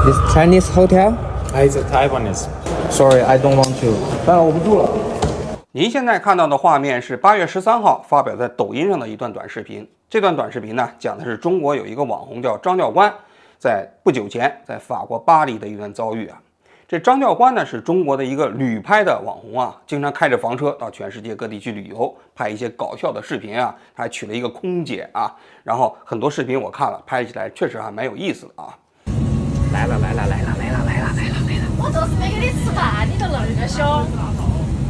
This Chinese hotel? It's a Taiwanese. Sorry, I don't want to. 当然我不住了。您现在看到的画面是8月13号发表在抖音上的一段短视频。这段短视频呢，讲的是中国有一个网红叫张教官，在不久前在法国巴黎的一段遭遇啊。这张教官呢是中国的一个旅拍的网红啊，经常开着房车到全世界各地去旅游，拍一些搞笑的视频啊。他还娶了一个空姐啊，然后很多视频我看了，拍起来确实还蛮有意思的啊。来了！我就是没给你吃饭，你都那么凶，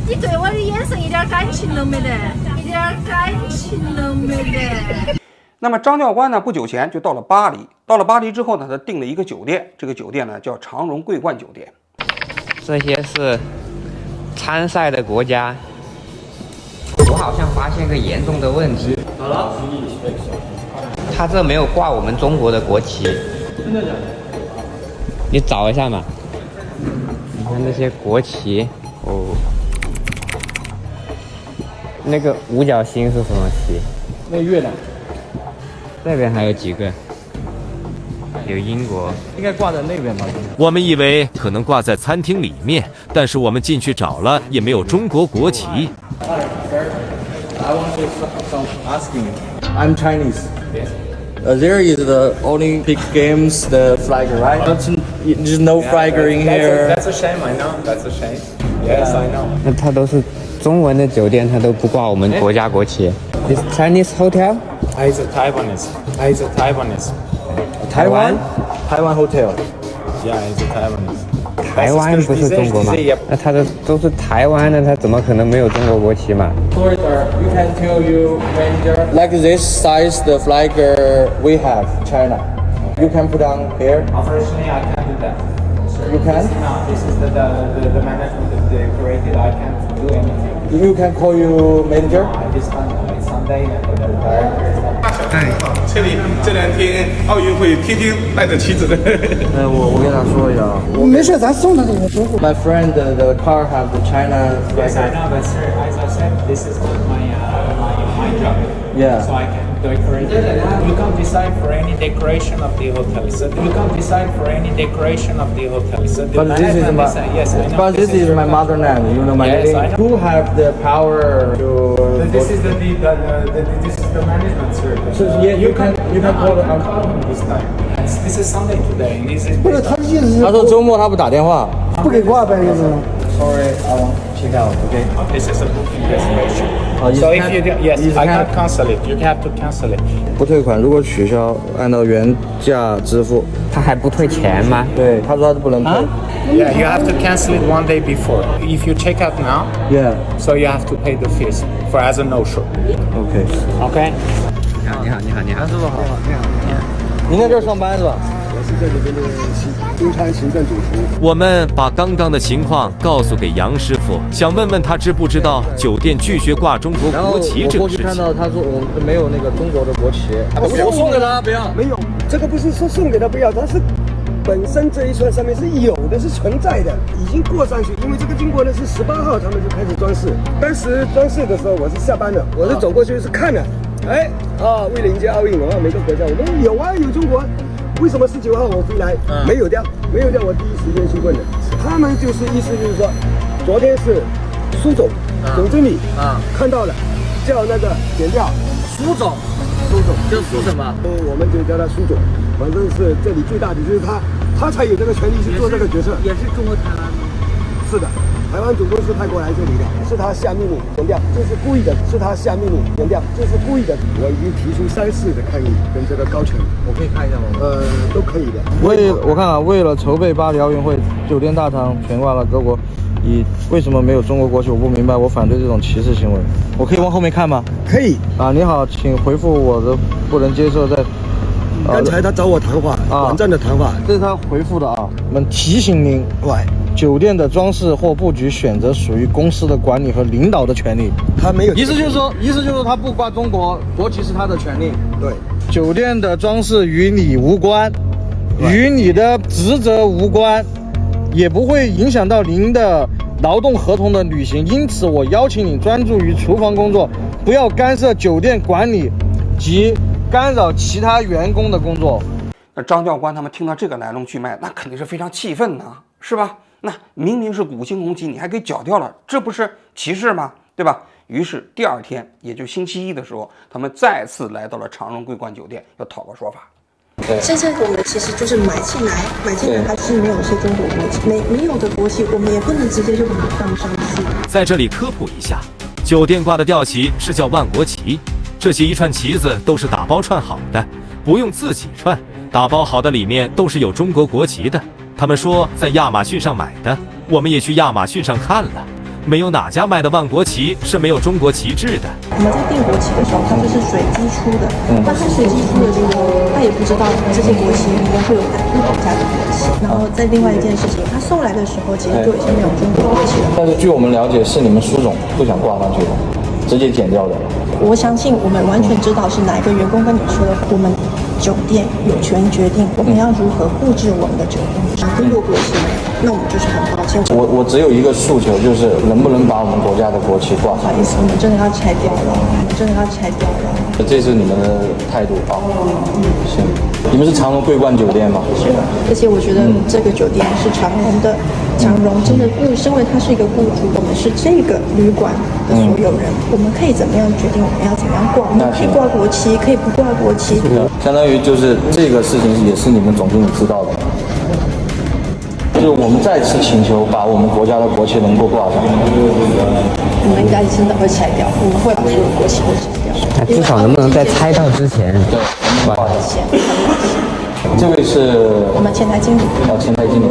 你对我的眼神一点感情都没得，一点感情都没得。那么张教官呢，不久前就到了巴黎，到了巴黎之后呢，他订了一个酒店，这个酒店呢叫长荣桂冠酒店。这些是参赛的国家。我好像发现个严重的问题。好了。他这没有挂我们中国的国旗。真的假的？你找一下嘛。你看那些国旗，哦。那个五角星是什么旗？那越南。这边还有几个。有英国，应该挂在那边吧？我们以为可能挂在餐厅里面，但是我们进去找了，也没有中国国旗。I want to asking. I'm Chinese. Yes. There is the Olympic Games the flag, right? There's no flag in here. That's a shame. I know. That's a shame. Yes, I know. 那它都是中文的酒店，它都不挂我们国家国旗。This Chinese hotel? It's a Taiwanese. It's a Taiwanese. 台湾 Hotel. Yeah, it's a Taiwanese. 台湾不是中国吗？那它的都是台湾的，它怎么可能没有中国国旗嘛 Sorry, sir. You can tell you manager. Like this size, the flag we have China. You can put on here. Unfortunately, I can't do that. You can. No, this is the management that they created. I can't do anything. You can call you manager. This time it's Sunday. 这2天奥运会天天带着旗子的。我跟他说一下啊。没事，咱送他这个中国。My friend, the car have the China flag. Yes, I know, but sir, as I said, this is not my job. Yeah. So I can decorate it. You can't decide for any decoration of the hotel. So you can't decide for any decoration of the hotel. So the But this is management my. yes, I know. But this is my motherland. You know my Yes, name. I know. Who have the power to? This is the management, sir. So yeah, you can call I it. can't call him this time. This is Sunday today. This is. 不是，他的意思是他说周末他不打电话。不给挂呗，意思。Sorry, I want check out. Okay. This is a booking reservation. Oh, So if you yes, you I can't- can't cancel it. You have to cancel it. 不退款，如果取消，按照原价支付。他还不退钱吗？对，他说他不能退。Yeah, you have to cancel it one day before. If you check out now, Yeah. so you have to pay the fees for as a no-show. OK. Okay. 你好，师傅好。您在这儿上班是吧？我是这里边的中餐行政主厨。我们把刚刚的情况告诉给杨师傅，想问问他知不知道酒店拒绝挂中国然后国旗我这个事情。过去看到他说我没有那个中国的国旗，我送给他不要。没有，这个不是说送给他不要，它是本身这一串上面是有的，是存在的，已经过上去。因为这个经过呢是18号他们就开始装饰，当时装饰的时候我是下班了，我是走过去是看了，哎为了迎接奥运，我每个国家我们有啊，有中国。为什么19号我飞来没有掉？没有掉，我第一时间去问的。他们就是意思就是说，昨天是苏总、总经理看到了，叫那个点掉。苏总就苏什么？我们就叫他苏总，反正是这里最大的就是他，他才有这个权利去做这个决策。也是中国台湾吗？是的，台湾总公司派过来这里的，是他下命令点掉，这是故意的，是他下命令点掉，这是故意的。我已经提出3次的抗议，跟这个高层，我可以看一下吗？都可以的。我看啊，为了筹备巴黎奥运会，酒店大堂悬挂了各国为什么没有中国国旗？我不明白，我反对这种歧视行为。我可以往后面看吗？可以啊，你好，请回复我的不能接受在。刚才他找我谈话，短暂的谈话，这是他回复的啊。我们提醒您，酒店的装饰或布局选择属于公司的管理和领导的权利。他没有。意思就是说他不挂中国国旗是他的权利。对，酒店的装饰与你无关，与你的职责无关，也不会影响到您的劳动合同的履行。因此，我邀请你专注于厨房工作，不要干涉酒店管理及干扰其他员工的工作。那张教官他们听到这个来龙去脉，那肯定是非常气愤呐，是吧？那明明是五星红旗，你还给缴掉了，这不是歧视吗？对吧？于是第二天，也就星期一的时候，他们再次来到了长荣桂冠酒店，要讨个说法。现在我们其实就是买进来它是没有一些中国国旗，没有的国旗，我们也不能直接就把它放上去。在这里科普一下，酒店挂的吊旗是叫万国旗，这些一串旗子都是打包串好的，不用自己串，打包好的里面都是有中国国旗的。他们说在亚马逊上买的，我们也去亚马逊上看了，没有哪家卖的万国旗是没有中国旗帜的。我们在订国旗的时候，它就是随机出的，那它随机出的这个，他也不知道这些国旗里面会有哪个国家的国旗。然后在另外一件事情，他送来的时候其实就已经没有中国国旗了。但是据我们了解，是你们苏总不想挂上去的，直接剪掉的。我相信我们完全知道是哪一个员工跟你说的，我们酒店有权决定我们要如何布置我们的酒店。中国国旗没有，那我们就是很抱歉。我只有一个诉求，就是能不能把我们国家的国旗挂上？不好意思，我们真的要拆掉了，这是你们的态度啊？行。你们是长荣桂冠酒店吗？是的，而且我觉得这个酒店是长荣的，长荣真的身为它是一个雇主，我们是这个旅馆的所有人，我们可以怎么样决定我们要怎么样挂？我们可以挂国旗，可以不挂国旗。相当于就是这个事情也是你们总经理知道的。就是我们再次请求把我们国家的国旗能够挂上。我们应该真的会拆掉，我们会把所有国旗都拆掉。至少能不能在拆到之前挂上？这位是我们前台经理。前台经理。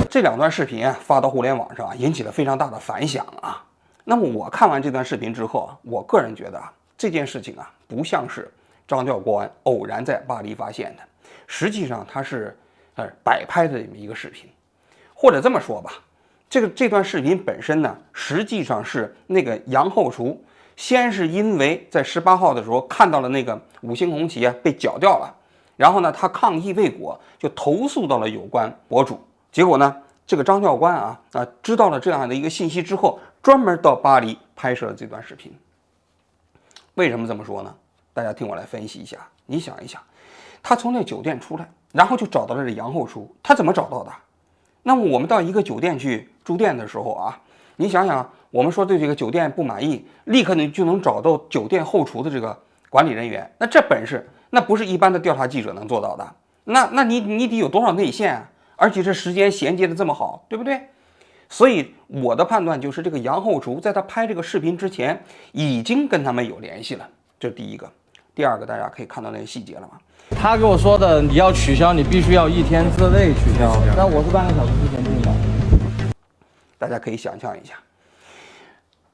这两段视频啊发到互联网上，引起了非常大的反响啊。那么我看完这段视频之后啊，我个人觉得这件事情啊不像是张教官偶然在巴黎发现的，实际上它是摆拍的这么一个视频。或者这么说吧，这段视频本身呢，实际上是那个杨后厨先是因为在18号的时候看到了那个五星红旗啊被缴掉了，然后呢他抗议未果，就投诉到了有关博主。结果呢，这个张教官知道了这样的一个信息之后，专门到巴黎拍摄了这段视频。为什么这么说呢？大家听我来分析一下。你想一想，他从那酒店出来，然后就找到了这杨后厨，他怎么找到的？那么我们到一个酒店去住店的时候啊，你想想，我们说对这个酒店不满意，立刻就能找到酒店后厨的这个管理人员，那这本事那不是一般的调查记者能做到的。那你得有多少内线啊？而且这时间衔接的这么好，对不对？所以我的判断就是，这个杨后厨在他拍这个视频之前，已经跟他们有联系了，这是第一个。第二个，大家可以看到那个细节了吗？他跟我说的，你要取消，你必须要1天之内取消。那我是半个小时之前订的。大家可以想象一下，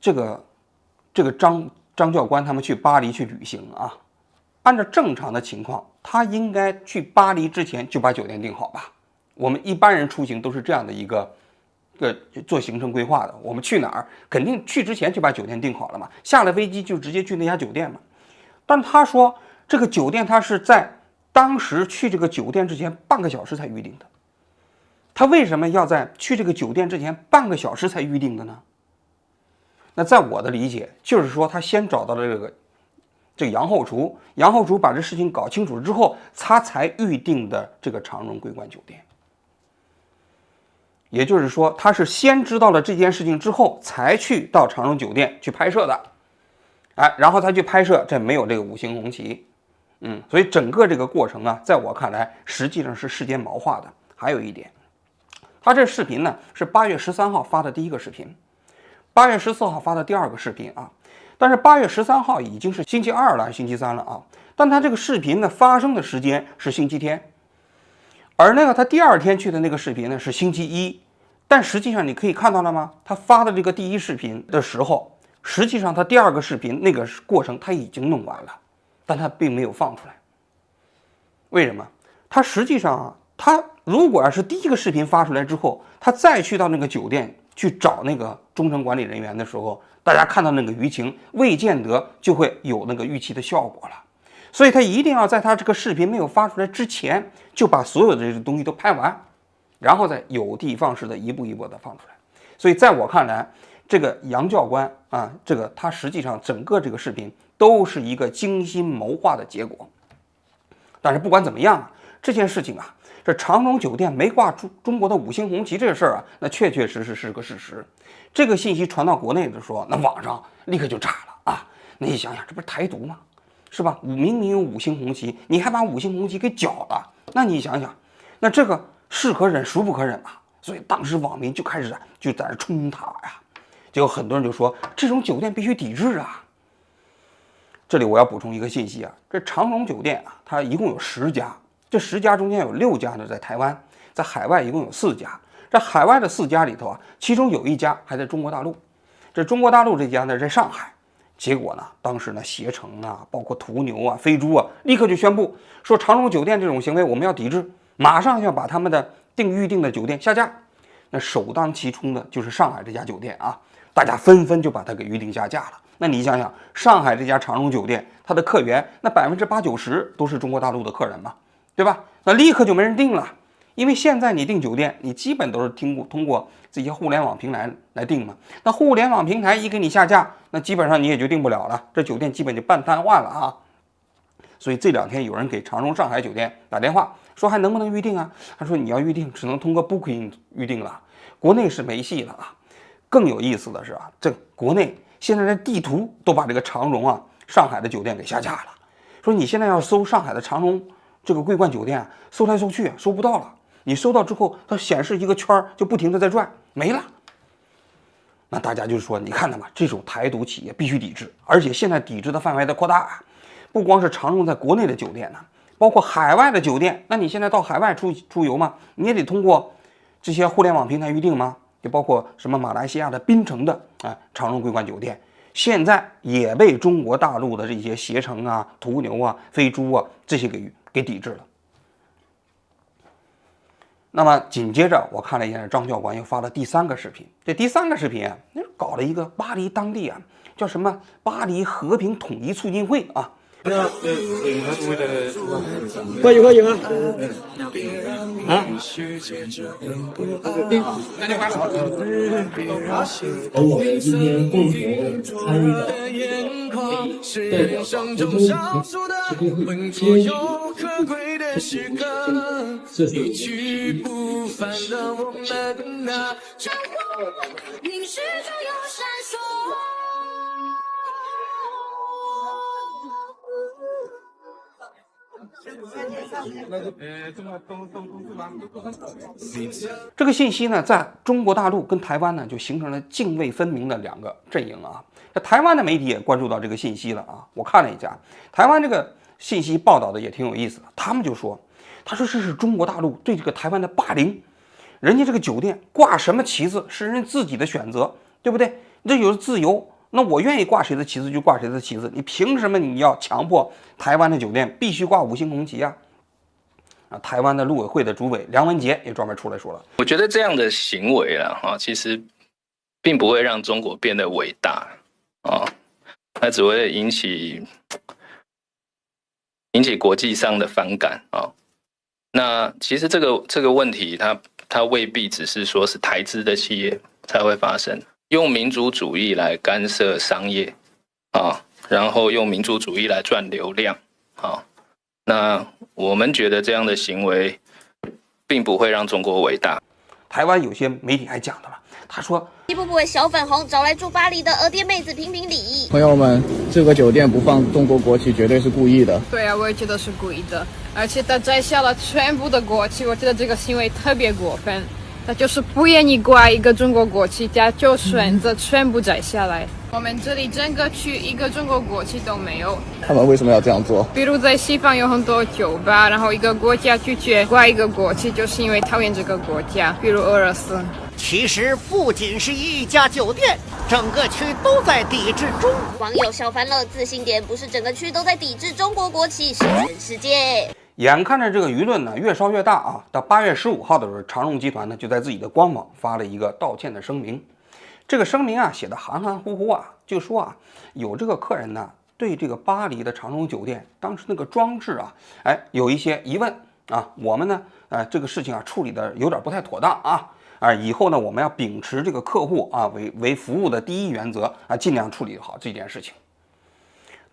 这个张教官他们去巴黎去旅行啊，按照正常的情况，他应该去巴黎之前就把酒店订好吧？我们一般人出行都是这样的一个做行程规划的。我们去哪儿，肯定去之前就把酒店订好了嘛，下了飞机就直接去那家酒店嘛。但他说这个酒店他是在当时去这个酒店之前半个小时才预定的。他为什么要在去这个酒店之前半个小时才预定的呢？那在我的理解，就是说他先找到了这个杨后厨，杨后厨把这事情搞清楚之后，他才预定的这个长荣桂冠酒店。也就是说，他是先知道了这件事情之后，才去到长荣酒店去拍摄的。然后他去拍摄，这没有这个五星红旗。所以整个这个过程啊，在我看来，实际上是事先谋划的。还有一点，他这视频呢是8月13号发的第一个视频，8月14号发的第二个视频啊。但是8月13号已经是星期二了，星期三了啊。但他这个视频呢发生的时间是星期天，而那个他第二天去的那个视频呢是星期一。但实际上你可以看到了吗？他发的这个第一视频的时候，实际上他第二个视频那个过程他已经弄完了，但他并没有放出来。为什么？他实际上他如果要是第一个视频发出来之后，他再去到那个酒店去找那个中层管理人员的时候，大家看到那个舆情，未见得就会有那个预期的效果了。所以他一定要在他这个视频没有发出来之前，就把所有的这些东西都拍完，然后再有的放矢的一步一步的放出来。所以在我看来，这个杨教官啊，他实际上整个这个视频都是一个精心谋划的结果。但是不管怎么样，这件事情啊，这长荣酒店没挂中国的5星红旗这个事儿啊，那确确实实是个事实。这个信息传到国内的时候，那网上立刻就炸了啊！那你想想，这不是台独吗？是吧？明明有5星红旗，你还把5星红旗给缴了，那你想想，那这个是可忍孰不可忍啊！所以当时网民就开始就在这冲塔呀，结果很多人就说这种酒店必须抵制啊。这里我要补充一个信息啊，这长荣酒店啊，它一共有10家，这10家中间有6家呢在台湾，在海外一共有4家。这海外的4家里头啊，其中有1家还在中国大陆。这中国大陆这家呢在上海。结果呢，当时呢携程啊，包括途牛啊、飞猪啊，立刻就宣布说长荣酒店这种行为我们要抵制，马上要把他们的预定的酒店下架。那首当其冲的就是上海这家酒店啊，大家纷纷就把它给预定下架了。那你想想，上海这家长荣酒店，它的客源那80%-90%都是中国大陆的客人嘛，对吧？那立刻就没人订了，因为现在你订酒店，你基本都是通过这些互联网平台来订嘛。那互联网平台一给你下架，那基本上你也就订不了了，这酒店基本就半瘫痪了啊。所以这2天有人给长荣上海酒店打电话，说还能不能预定啊？他说你要预定，只能通过 Booking 预定了，国内是没戏了啊。更有意思的是啊，这国内现在的地图都把这个长荣啊上海的酒店给下架了，说你现在要搜上海的长荣这个桂冠酒店，搜来搜去搜不到了。你搜到之后，它显示一个圈就不停的在转，没了。那大家就说，你看到吗？这种台独企业必须抵制，而且现在抵制的范围在扩大，不光是长荣在国内的酒店呢，包括海外的酒店。那你现在到海外出游嘛，你也得通过这些互联网平台预定吗？就包括什么马来西亚的槟城的长荣桂冠酒店，现在也被中国大陆的这些携程啊、途牛啊、飞猪啊这些给抵制了。那么紧接着我看了一下，张教官又发了第3个视频。这第3个视频啊，搞了一个巴黎当地啊，叫什么巴黎和平统一促进会啊。欢迎欢迎啊！而我们今天共同参与的代表中国会接受这是这个信息呢，在中国大陆跟台湾呢，就形成了泾渭分明的2个阵营啊。这台湾的媒体也关注到这个信息了啊。我看了一下，台湾这个信息报道的也挺有意思的。他们就说，他说这是中国大陆对这个台湾的霸凌，人家这个酒店挂什么旗子是人自己的选择，对不对？这有自由。那我愿意挂谁的旗子就挂谁的旗子，你凭什么你要强迫台湾的酒店必须挂5星红旗啊？台湾的陆委会的主委梁文杰也专门出来说了，我觉得这样的行为其实并不会让中国变得伟大它只会引起国际上的反感那其实这个问题它未必只是说是台资的企业才会发生，用民族主义来干涉商业然后用民族主义来赚流量那我们觉得这样的行为并不会让中国伟大。台湾有些媒体还讲到了，他说一步步为小粉红找来住巴黎的俄爹妹子评评理。朋友们，这个酒店不放中国国旗绝对是故意的。对啊，我也觉得是故意的，而且他摘下了全部的国旗，我觉得这个行为特别过分。他就是不愿意挂一个中国国旗，他就选择全部摘下来。我们这里整个区一个中国国旗都没有。他们为什么要这样做？比如在西方有很多酒吧，然后一个国家拒绝挂一个国旗，就是因为讨厌这个国家，比如俄罗斯。其实不仅是一家酒店，整个区都在抵制中。网友笑翻了，自信点不是整个区都在抵制中国国旗，是全世界。眼看着这个舆论呢越烧越大啊，到8月15号的时候，长荣集团呢就在自己的官网发了一个道歉的声明。这个声明啊写的含含糊糊啊，就说啊有这个客人呢对这个巴黎的长荣酒店当时那个装置啊，有一些疑问啊，我们呢这个事情啊处理的有点不太妥当以后呢我们要秉持这个客户为服务的第一原则尽量处理好这件事情。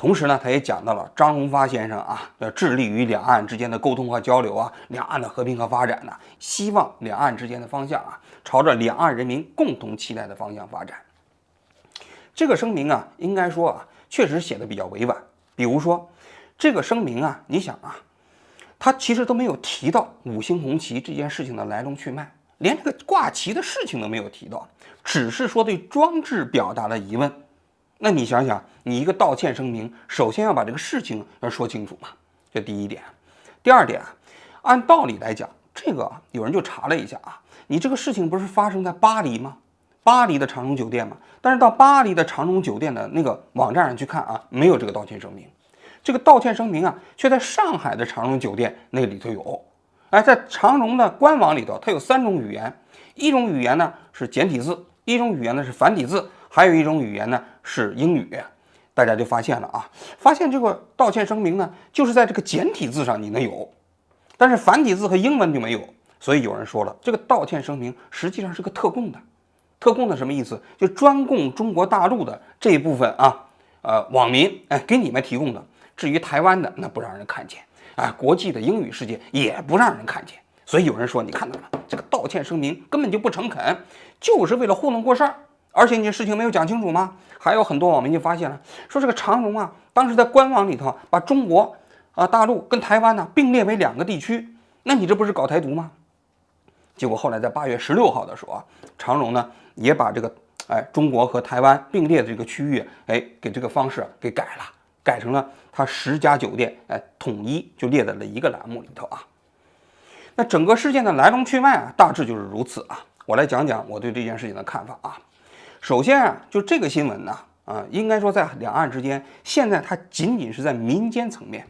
同时呢，他也讲到了张荣发先生啊，致力于两岸之间的沟通和交流啊，两岸的和平和发展呢，希望两岸之间的方向啊，朝着两岸人民共同期待的方向发展。这个声明啊，应该说啊，确实写的比较委婉。比如说，这个声明啊，你想啊，他其实都没有提到五星红旗这件事情的来龙去脉，连这个挂旗的事情都没有提到，只是说对装置表达了疑问。那你想想，你一个道歉声明，首先要把这个事情要说清楚嘛，这第一点。第二点啊，按道理来讲，这个有人就查了一下啊，你这个事情不是发生在巴黎吗？巴黎的长荣酒店嘛，但是到巴黎的长荣酒店的那个网站上去看啊，没有这个道歉声明。这个道歉声明啊，却在上海的长荣酒店那里头有。哎，在长荣的官网里头，它有3种语言，一种语言呢是简体字，一种语言呢是繁体字，还有一种语言呢是英语。大家就发现了啊，发现这个道歉声明呢，就是在这个简体字上你能有，但是繁体字和英文就没有。所以有人说了，这个道歉声明实际上是个特供的。特供的什么意思？就专供中国大陆的这一部分啊，网民给你们提供的。至于台湾的，那不让人看见啊，国际的英语世界也不让人看见。所以有人说，你看到了，这个道歉声明根本就不诚恳，就是为了糊弄过事儿。而且你这事情没有讲清楚吗？还有很多网民就发现了，说这个长荣啊，当时在官网里头把中国大陆跟台湾呢并列为2个地区，那你这不是搞台独吗？结果后来在8月16号的时候啊，长荣呢也把这个中国和台湾并列的这个区域给这个方式给改了，改成了它10家酒店统一就列在了一个栏目里头啊。那整个事件的来龙去脉啊，大致就是如此啊。我来讲讲我对这件事情的看法啊。首先啊，就这个新闻呢应该说在两岸之间，现在它仅仅是在民间层面，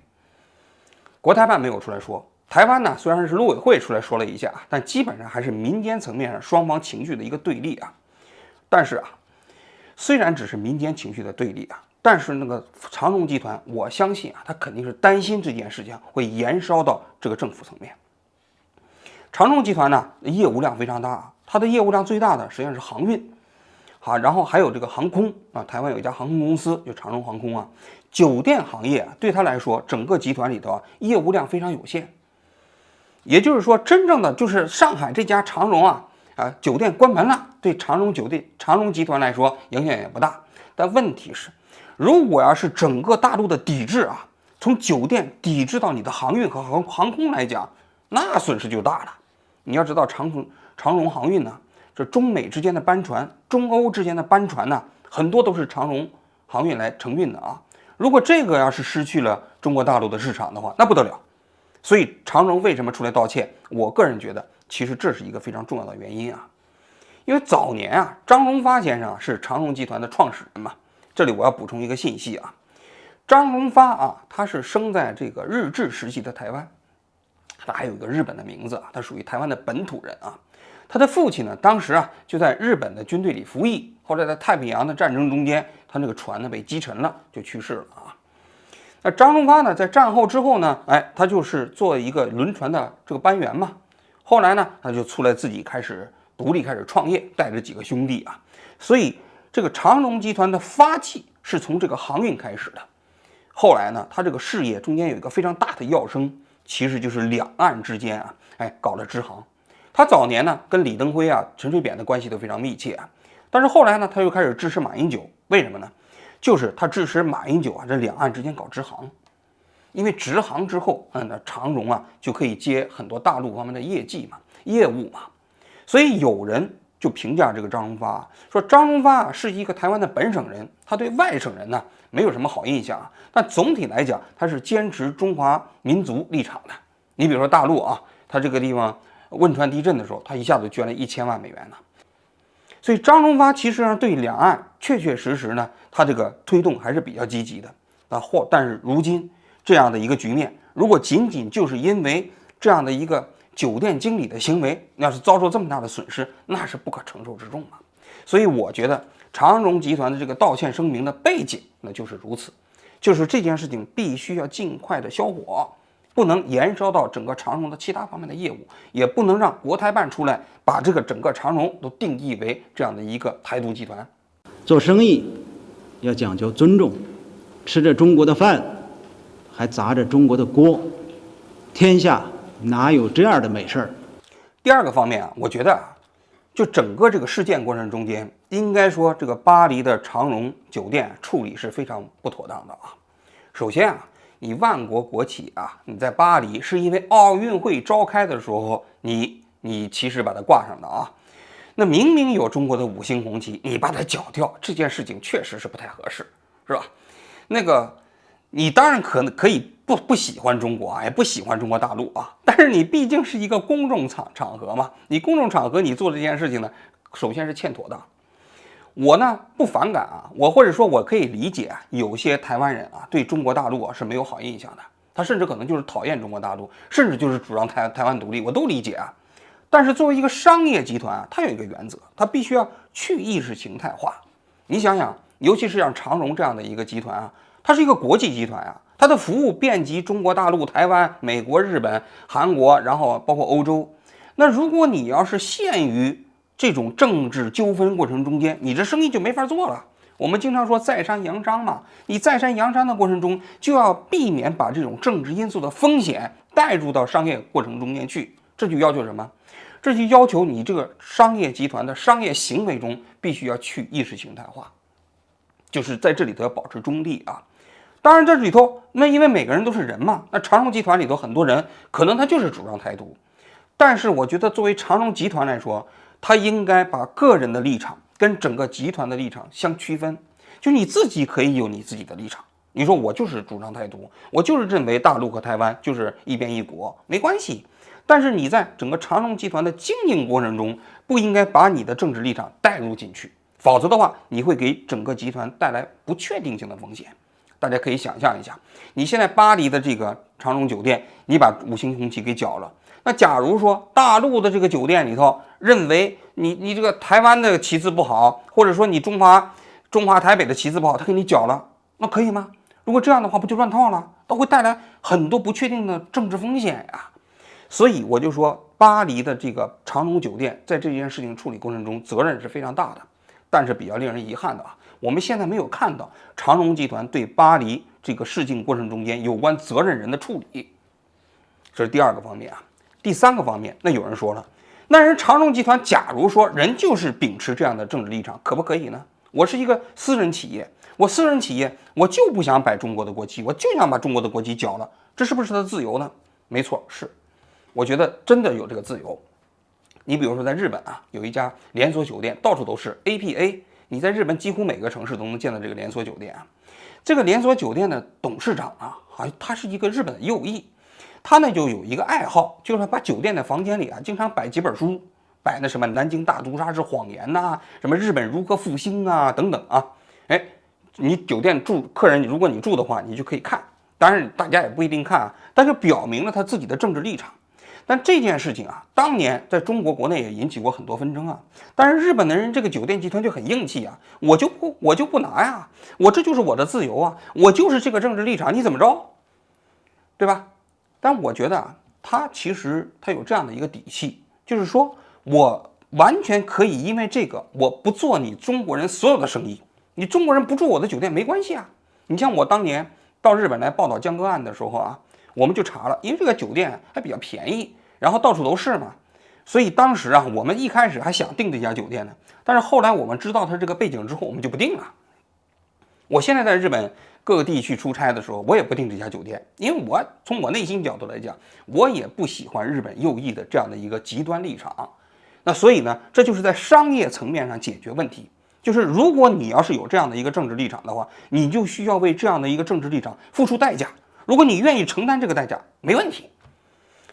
国台办没有出来说。台湾呢，虽然是陆委会出来说了一下，但基本上还是民间层面上双方情绪的一个对立啊。但是啊，虽然只是民间情绪的对立啊，但是那个长荣集团，我相信啊，他肯定是担心这件事情会延烧到这个政府层面。长荣集团呢，业务量非常大啊，它的业务量最大的实际上是航运，然后还有这个航空啊，台湾有一家航空公司就长荣航空啊。酒店行业对他来说，整个集团里头业务量非常有限。也就是说，真正的就是上海这家长荣酒店关门了，对长荣集团来说影响也不大。但问题是，如果要是整个大陆的抵制啊，从酒店抵制到你的航运和航空来讲，那损失就大了。你要知道长荣航运呢，这中美之间的班船、中欧之间的班船呢，很多都是长荣航运来承运的啊。如果这个要是失去了中国大陆的市场的话，那不得了。所以长荣为什么出来道歉？我个人觉得，其实这是一个非常重要的原因啊。因为早年啊，张荣发先生是长荣集团的创始人嘛。这里我要补充一个信息啊，张荣发啊，他是生在这个日治时期的台湾，他还有一个日本的名字啊，他属于台湾的本土人啊。他的父亲呢，当时啊就在日本的军队里服役，后来在太平洋的战争中间，他那个船呢被击沉了，就去世了啊。那张荣发呢，在战后之后呢，他就是做一个轮船的这个班员嘛。后来呢，他就出来自己开始独立，开始创业，带着几个兄弟啊。所以这个长荣集团的发迹是从这个航运开始的。后来呢，他这个事业中间有一个非常大的跃升，其实就是两岸之间啊，搞了支航。他早年呢，跟李登辉啊、陈水扁的关系都非常密切啊。但是后来呢，他又开始支持马英九，为什么呢？就是他支持马英九啊，这两岸之间搞直航，因为直航之后，那长荣啊就可以接很多大陆方面的业务嘛。所以有人就评价这个张荣发，说张荣发是一个台湾的本省人，他对外省人呢没有什么好印象啊。但总体来讲，他是坚持中华民族立场的。你比如说大陆啊，他这个地方汶川地震的时候，他一下子捐了1000万美元呢。所以张荣发其实上对两岸确实呢，他这个推动还是比较积极的。但是如今这样的一个局面，如果仅仅就是因为这样的一个酒店经理的行为，要是遭受这么大的损失，那是不可承受之重嘛。所以我觉得长荣集团的这个道歉声明的背景，那就是如此，就是这件事情必须要尽快的消火。不能延烧到整个长荣的其他方面的业务，也不能让国台办出来把这个整个长荣都定义为这样的一个台独集团。做生意要讲究尊重，吃着中国的饭，还砸着中国的锅，天下哪有这样的美事儿？第二个方面啊，我觉得啊，就整个这个事件过程中间，应该说这个巴黎的长荣酒店处理是非常不妥当的啊。首先啊，你万国国企啊，你在巴黎是因为奥运会召开的时候，你其实把它挂上的啊。那明明有中国的5星红旗，你把它缴掉，这件事情确实是不太合适，是吧？那个，你当然可以不喜欢中国啊，也不喜欢中国大陆啊，但是你毕竟是一个公众场合嘛，你公众场合你做这件事情呢，首先是欠妥当。我呢不反感啊，或者说我可以理解啊，有些台湾人啊对中国大陆啊是没有好印象的，他甚至可能就是讨厌中国大陆，甚至就是主张台湾独立，我都理解啊。但是作为一个商业集团啊，它有一个原则，它必须要去意识形态化。你想想，尤其是像长荣这样的一个集团啊，它是一个国际集团啊，它的服务遍及中国大陆、台湾、美国、日本、韩国，然后包括欧洲。那如果你要是陷于这种政治纠纷过程中间，你这生意就没法做了。我们经常说在商言商嘛，你在商言商的过程中，就要避免把这种政治因素的风险带入到商业过程中间去。这就要求什么？这就要求你这个商业集团的商业行为中必须要去意识形态化，就是在这里头要保持中立啊。当然这里头，那因为每个人都是人嘛，那长荣集团里头很多人可能他就是主张台独，但是我觉得作为长荣集团来说，他应该把个人的立场跟整个集团的立场相区分，就你自己可以有你自己的立场，你说我就是主张台独，我就是认为大陆和台湾就是一边一国，没关系。但是你在整个长荣集团的经营过程中，不应该把你的政治立场带入进去，否则的话，你会给整个集团带来不确定性的风险。大家可以想象一下，你现在巴黎的这个长荣酒店，你把5星红旗给缴了，那假如说大陆的这个酒店里头认为你这个台湾的旗帜不好，或者说你中华台北的旗帜不好，他给你缴了，那可以吗？如果这样的话，不就乱套了？都会带来很多不确定的政治风险呀。所以我就说，巴黎的这个长荣酒店在这件事情处理过程中责任是非常大的，但是比较令人遗憾的啊，我们现在没有看到长荣集团对巴黎这个事情过程中间有关责任人的处理，这是第二个方面啊。第三个方面，那有人说了，那人长荣集团假如说人就是秉持这样的政治立场，可不可以呢？我是一个私人企业，我就不想摆中国的国旗，我就想把中国的国旗缴了，这是不是他的自由呢？没错，是。我觉得真的有这个自由。你比如说在日本啊，有一家连锁酒店，到处都是 APA， 你在日本几乎每个城市都能见到这个连锁酒店啊。这个连锁酒店的董事长啊，好像他是一个日本的右翼，他呢就有一个爱好，就是把酒店的房间里啊，经常摆几本书，摆那什么南京大屠杀是谎言呐，什么日本如何复兴啊等等啊。哎，你酒店客人，如果你住的话，你就可以看。当然大家也不一定看啊，但是表明了他自己的政治立场。但这件事情啊，当年在中国国内也引起过很多纷争啊。但是日本的人这个酒店集团就很硬气啊，我就不拿呀，我这就是我的自由啊，我就是这个政治立场，你怎么着，对吧？但我觉得啊，他其实他有这样的一个底气，就是说我完全可以因为这个，我不做你中国人所有的生意，你中国人不住我的酒店没关系啊。你像我当年到日本来报道江歌案的时候啊，我们就查了，因为这个酒店还比较便宜，然后到处都是嘛，所以当时啊，我们一开始还想订这家酒店呢，但是后来我们知道它这个背景之后，我们就不订了。我现在在日本各个地区出差的时候，我也不订这家酒店，因为我从我内心角度来讲，我也不喜欢日本右翼的这样的一个极端立场。那所以呢，这就是在商业层面上解决问题。就是如果你要是有这样的一个政治立场的话，你就需要为这样的一个政治立场付出代价。如果你愿意承担这个代价，没问题。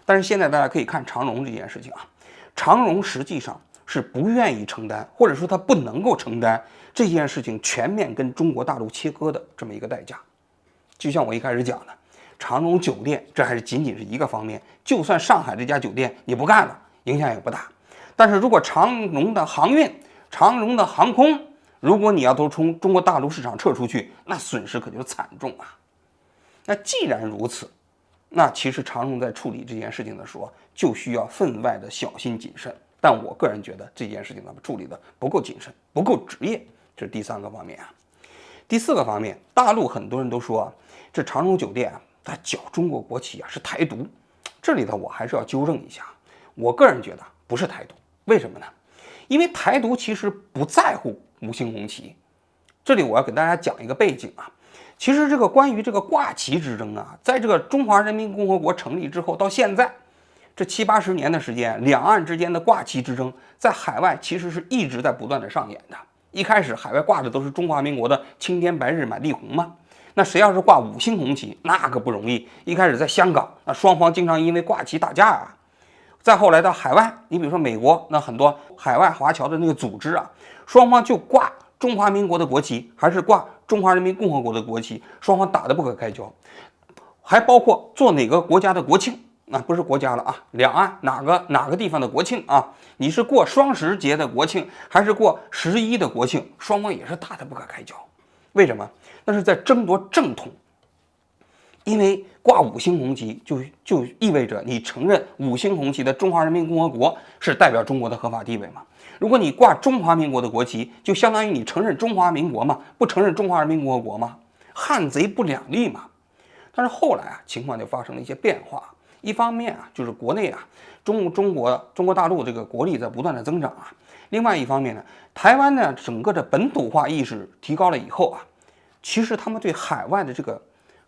但是现在大家可以看长荣这件事情啊，长荣实际上是不愿意承担，或者说他不能够承担这件事情全面跟中国大陆切割的这么一个代价。就像我一开始讲的，长荣酒店这还是仅仅是一个方面，就算上海这家酒店你不干了，影响也不大。但是如果长荣的航运、长荣的航空，如果你要都从中国大陆市场撤出去，那损失可就惨重啊。那既然如此，那其实长荣在处理这件事情的时候，就需要分外的小心谨慎。但我个人觉得这件事情他们处理的不够谨慎，不够职业，这是第三个方面啊。第4个方面，大陆很多人都说啊，这长荣酒店啊，它搅中国国旗啊是台独。这里头我还是要纠正一下，我个人觉得不是台独。为什么呢？因为台独其实不在乎5星红旗。这里我要给大家讲一个背景啊。其实这个关于这个挂旗之争啊，在这个中华人民共和国成立之后到现在，这70、80年的时间，两岸之间的挂旗之争在海外其实是一直在不断的上演的。一开始海外挂的都是中华民国的青天白日满地红嘛，那谁要是挂5星红旗，那可不容易。一开始在香港，那双方经常因为挂旗打架啊。再后来到海外，你比如说美国，那很多海外华侨的那个组织啊，双方就挂中华民国的国旗，还是挂中华人民共和国的国旗，双方打得不可开交。还包括做哪个国家的国庆，那不是国家了啊，两岸哪个地方的国庆啊，你是过双十节的国庆，还是过11的国庆，双方也是打得不可开交。为什么？那是在争夺正统。因为挂5星红旗就意味着你承认5星红旗的中华人民共和国是代表中国的合法地位嘛？如果你挂中华民国的国旗，就相当于你承认中华民国嘛，不承认中华人民共和国嘛，汉贼不两立嘛。但是后来啊，情况就发生了一些变化。一方面啊，就是国内啊，中国大陆这个国力在不断的增长啊。另外一方面呢，台湾呢整个的本土化意识提高了以后啊，其实他们对海外的这个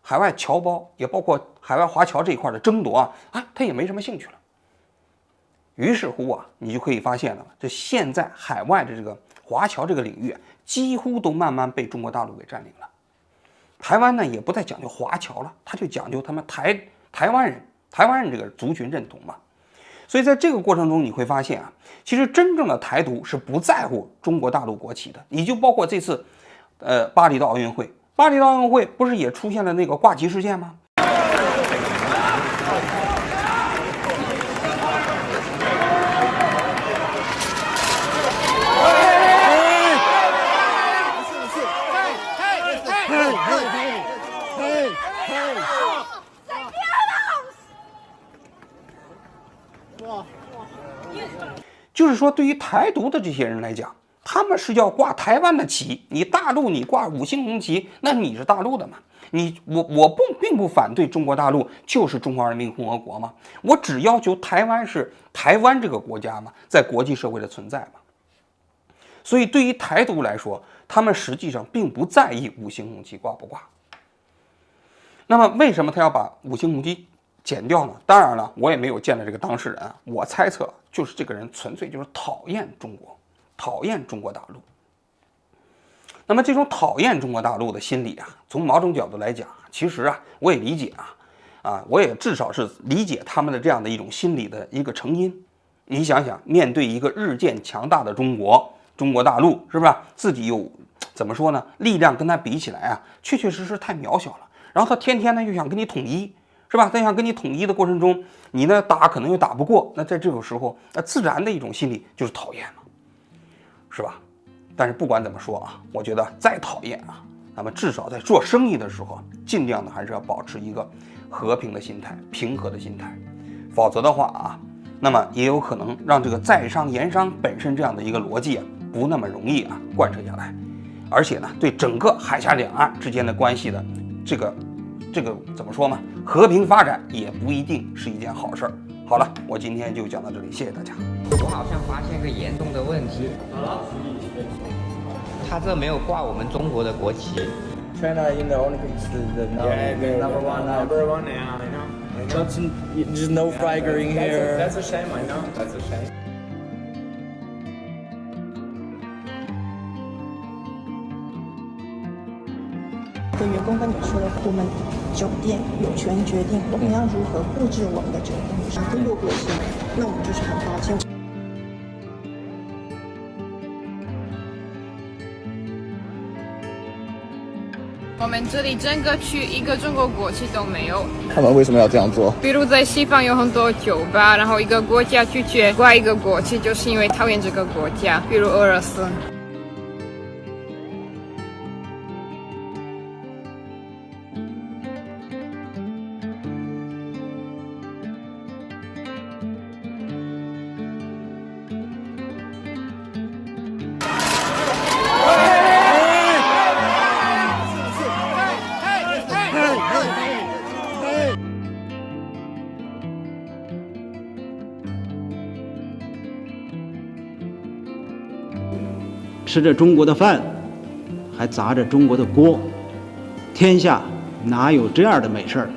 海外侨胞，也包括海外华侨这一块的争夺啊，他也没什么兴趣了。于是乎啊，你就可以发现了，这现在海外的这个华侨这个领域几乎都慢慢被中国大陆给占领了。台湾呢也不再讲究华侨了，他就讲究他们台湾人这个族群认同嘛。所以在这个过程中，你会发现啊，其实真正的台独是不在乎中国大陆国旗的。你就包括这次巴黎的奥运会。巴黎的奥运会不是也出现了那个挂旗事件吗？就是说，对于台独的这些人来讲，他们是要挂台湾的旗，你大陆你挂5星红旗，那你是大陆的嘛？我并不反对中国大陆就是中华人民共和国嘛，我只要求台湾是台湾这个国家嘛，在国际社会的存在嘛。所以对于台独来说，他们实际上并不在意5星红旗挂不挂。那么为什么他要把5星红旗剪掉呢？当然了，我也没有见到这个当事人啊，我猜测就是这个人纯粹就是讨厌中国。讨厌中国大陆。那么这种讨厌中国大陆的心理啊，从某种角度来讲，其实啊，我也理解我也至少是理解他们的这样的一种心理的一个成因。你想想，面对一个日渐强大的中国大陆，是不是自己有怎么说呢？力量跟他比起来啊，确确实实太渺小了。然后他天天呢又想跟你统一，是吧？在想跟你统一的过程中，你呢打可能又打不过，那在这种时候，那自然的一种心理就是讨厌嘛。是吧？但是不管怎么说啊，我觉得再讨厌啊，那么至少在做生意的时候，尽量的还是要保持一个和平的心态、平和的心态，否则的话啊，那么也有可能让这个在商言商本身这样的一个逻辑啊，不那么容易啊贯彻下来，而且呢，对整个海峡两岸之间的关系的这个怎么说呢？和平发展也不一定是一件好事儿。好了，我今天就讲到这里，谢谢大家。我好像发现个严重的问题，他这没有挂我们中国的国旗。China in the Olympics is number one now. But there's no flagger in here. That's a shame, I know. That's a shame. 的员工跟你说，我们酒店有权决定我们要如何布置我们的酒店，是中国国旗，那我们就是很抱歉。我们这里整个区一个中国国旗都没有。他们为什么要这样做？比如在西方有很多酒吧，然后一个国家拒绝挂一个国旗，就是因为讨厌这个国家，比如俄罗斯。吃着中国的饭，还砸着中国的锅，天下哪有这样的美事儿？